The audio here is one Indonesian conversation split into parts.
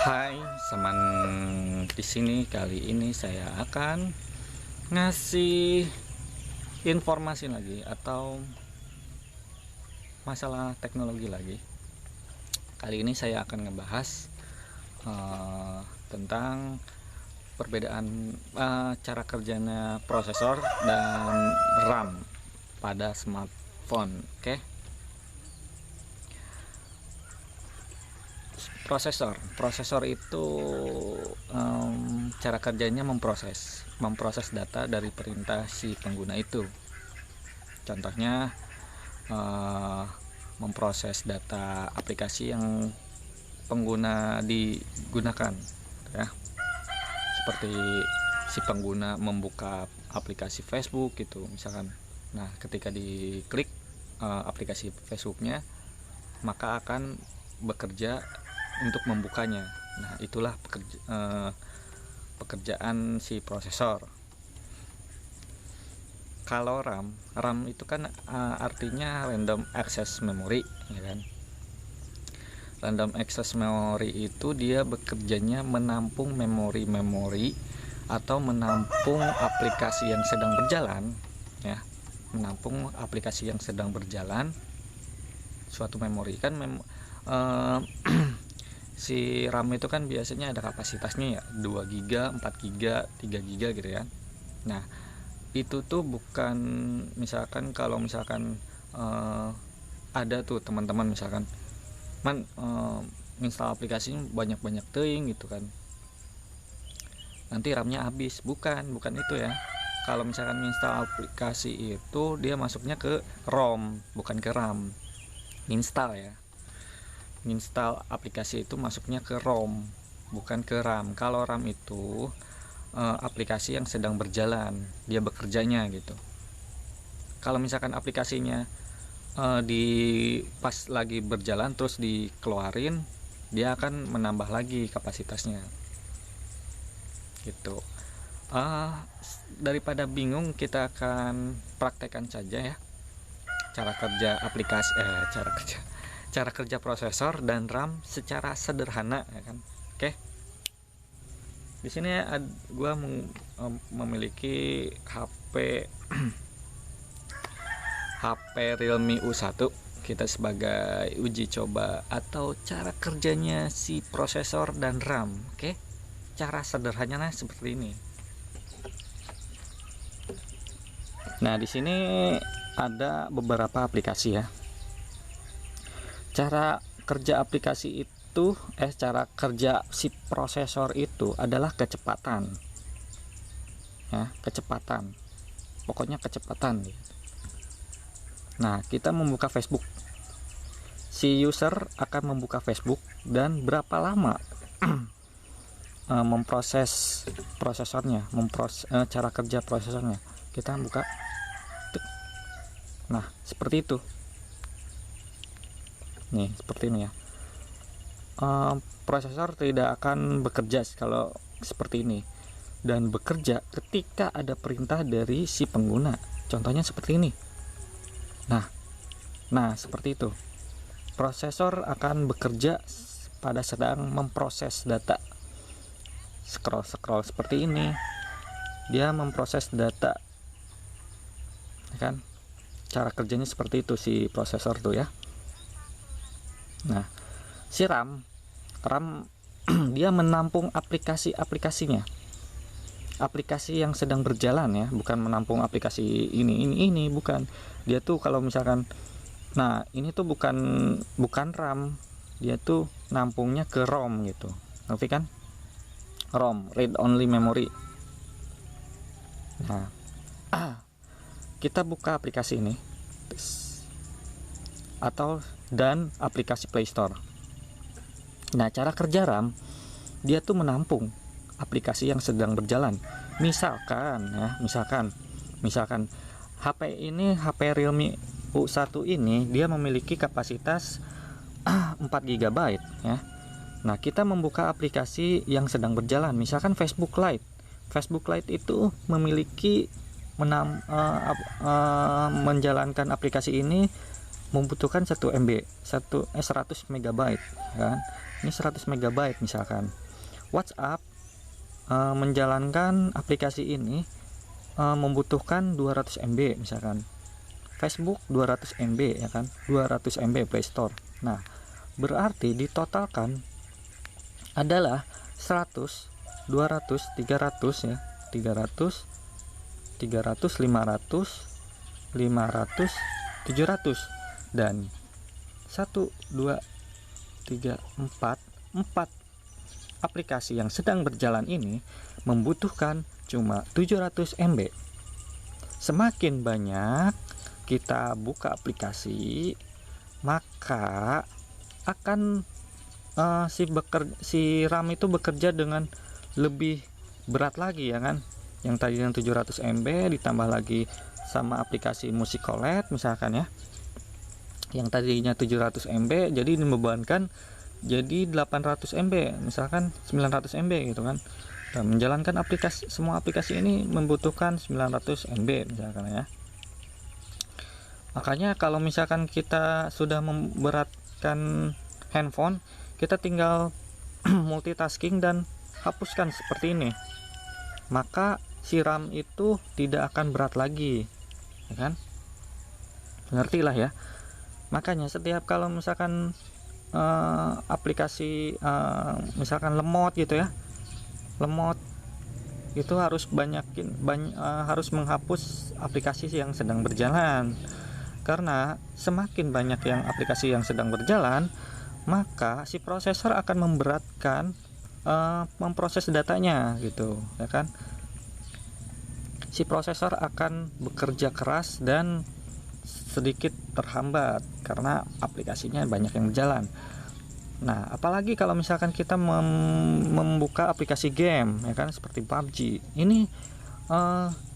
Hai, Saman. Di sini kali ini saya akan ngasih informasi lagi atau masalah teknologi lagi. Kali ini saya akan ngebahas tentang perbedaan cara kerjanya prosesor dan RAM pada smartphone. Oke. Prosesor itu cara kerjanya memproses data dari perintah si pengguna itu. Contohnya memproses data aplikasi yang pengguna digunakan, ya. Seperti si pengguna membuka aplikasi Facebook gitu misalkan. Nah, ketika diklik aplikasi Facebooknya, maka akan bekerja untuk membukanya. Nah, itulah pekerjaan si prosesor. Kalau RAM itu kan artinya random access memory, ya kan? Random access memory itu dia bekerjanya menampung memori atau menampung aplikasi yang sedang berjalan, ya. Menampung aplikasi yang sedang berjalan suatu memori kan si RAM itu kan biasanya ada kapasitasnya ya 2 GB, 4 GB, 3 GB gitu ya. Nah, itu tuh bukan misalkan kalau misalkan ada tuh teman-teman misalkan install aplikasinya banyak-banyak teuing gitu kan. Nanti RAM-nya habis. Bukan itu ya. Kalau misalkan install aplikasi itu dia masuknya ke ROM, bukan ke RAM. Install ya. Install aplikasi itu masuknya ke ROM, bukan ke RAM. Kalau RAM itu aplikasi yang sedang berjalan, dia bekerjanya gitu. Kalau misalkan aplikasinya pas lagi berjalan terus dikeluarin, dia akan menambah lagi kapasitasnya gitu. Daripada bingung, kita akan praktekkan saja ya cara kerja prosesor dan RAM secara sederhana, ya kan. Oke. Di sini gua memiliki HP Realme U1. Kita sebagai uji coba atau cara kerjanya si prosesor dan RAM. Oke. Cara sederhananya seperti ini. Nah, di sini ada beberapa aplikasi ya. Cara kerja aplikasi itu cara kerja si prosesor itu adalah kecepatan, ya, kecepatan, pokoknya kecepatan gitu. Nah, kita membuka Facebook, si user akan membuka Facebook dan berapa lama memproses prosesornya, cara kerja prosesornya. Kita buka, nah seperti itu. Nih, seperti ini ya. Prosesor tidak akan bekerja kalau seperti ini, dan bekerja ketika ada perintah dari si pengguna. Contohnya seperti ini. Nah, seperti itu. Prosesor akan bekerja pada sedang memproses data. Scroll seperti ini. Dia memproses data, ya kan? Cara kerjanya seperti itu si prosesor tuh ya. Nah, si RAM dia menampung aplikasinya, aplikasi yang sedang berjalan ya, bukan menampung aplikasi ini bukan. Dia tuh kalau misalkan, nah ini tuh bukan RAM, dia tuh nampungnya ke ROM gitu, ngerti kan? ROM, read only memory. Nah, kita buka aplikasi ini dan aplikasi Play Store. Nah, cara kerja RAM, dia tuh menampung aplikasi yang sedang berjalan. Misalkan HP Realme U1 ini dia memiliki kapasitas 4 GB ya. Nah, kita membuka aplikasi yang sedang berjalan, misalkan Facebook Lite. Facebook Lite itu memiliki menjalankan aplikasi ini membutuhkan 100 megabyte kan. Ini 100 megabyte misalkan. WhatsApp menjalankan aplikasi ini membutuhkan 200 MB misalkan. Facebook 200 MB ya kan, 200 MB Play Store. Nah, berarti ditotalkan adalah 100, 200, 300 ya. 300, 500, 500, 700 dan 1 2 3 4 aplikasi yang sedang berjalan ini membutuhkan cuma 700 MB. Semakin banyak kita buka aplikasi, maka akan si RAM itu bekerja dengan lebih berat lagi ya kan. Yang tadi yang 700 MB ditambah lagi sama aplikasi Musicolet misalkan ya, yang tadinya 700 MB jadi dibebankan jadi 800 MB misalkan 900 MB gitu kan. Dan menjalankan semua aplikasi ini membutuhkan 900 MB misalkan ya. Makanya kalau misalkan kita sudah memberatkan handphone, kita tinggal multitasking dan hapuskan seperti ini, maka si RAM itu tidak akan berat lagi ya kan. Ngerti lah ya. Makanya setiap kalau misalkan aplikasi misalkan lemot gitu ya, lemot itu harus harus menghapus aplikasi yang sedang berjalan. Karena semakin banyak yang aplikasi yang sedang berjalan, maka si prosesor akan memberatkan memproses datanya gitu ya kan. Si prosesor akan bekerja keras dan sedikit terhambat karena aplikasinya banyak yang berjalan. Nah, apalagi kalau misalkan kita membuka aplikasi game ya kan, seperti PUBG. Ini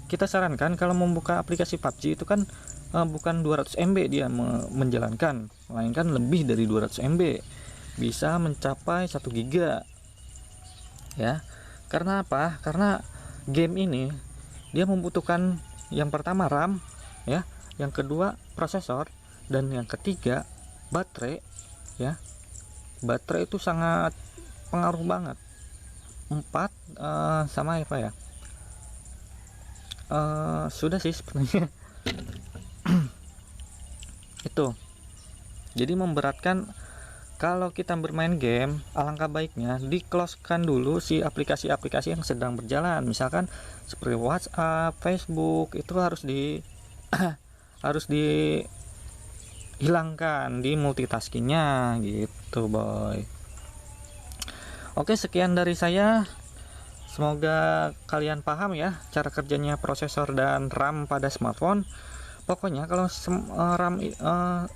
kita sarankan kalau membuka aplikasi PUBG itu kan bukan 200 MB dia menjalankan, melainkan lebih dari 200 MB, bisa mencapai 1 giga ya. Karena apa? Karena game ini dia membutuhkan yang pertama RAM ya, yang kedua prosesor, dan yang ketiga baterai ya. Baterai itu sangat pengaruh banget. 4 sama apa ya, sudah sih sebenarnya itu. Jadi memberatkan. Kalau kita bermain game, alangkah baiknya di-close-kan dulu si aplikasi-aplikasi yang sedang berjalan. Misalkan seperti WhatsApp, Facebook, itu harus harus dihilangkan di multitaskingnya gitu boy. Oke, sekian dari saya. Semoga kalian paham ya cara kerjanya prosesor dan RAM pada smartphone. Pokoknya kalau RAM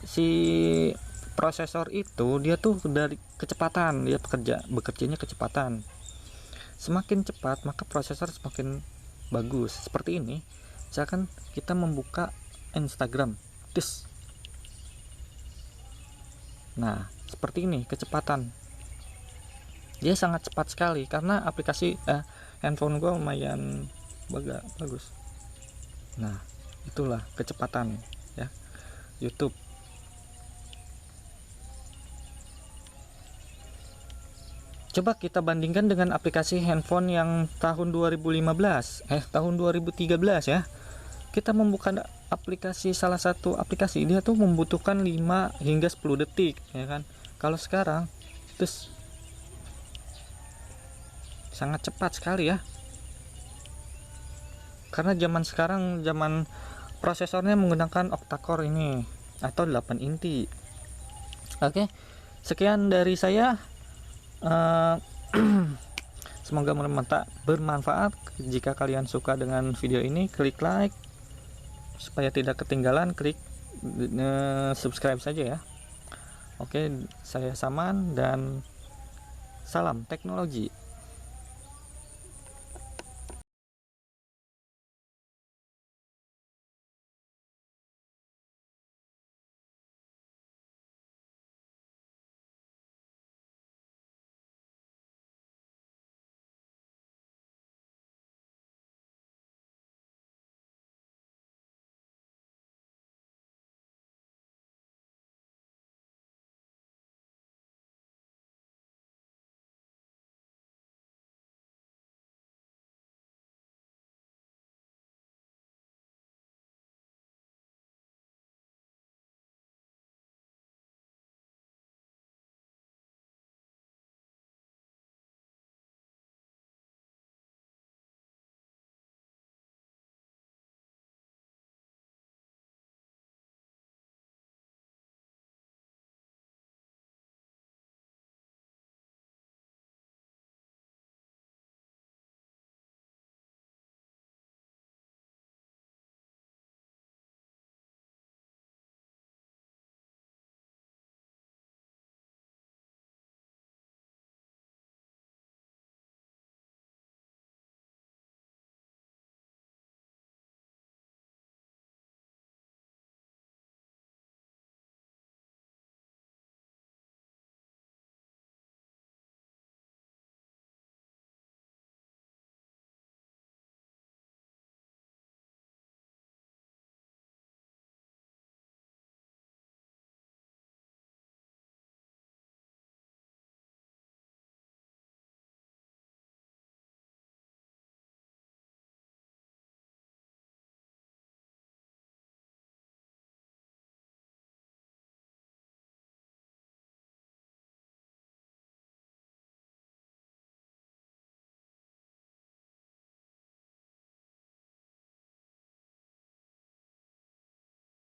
si prosesor itu dia tuh dari kecepatan, dia bekerjanya kecepatan. Semakin cepat maka prosesor semakin bagus. Seperti ini, misalkan kita membuka Instagram, nah seperti ini kecepatan, dia sangat cepat sekali karena aplikasi handphone gue lumayan bagus. Nah itulah kecepatan ya YouTube. Coba kita bandingkan dengan aplikasi handphone yang tahun 2013, tahun 2013 ya. Kita membuka aplikasi, salah satu aplikasi dia tuh membutuhkan 5 hingga 10 detik ya kan. Kalau sekarang terus sangat cepat sekali ya. Karena zaman sekarang zaman prosesornya menggunakan octa-core ini atau 8 inti. Oke. Sekian dari saya. Semoga bermanfaat. Jika kalian suka dengan video ini, klik like supaya tidak ketinggalan, klik subscribe saja ya. Oke, saya Saman dan salam teknologi.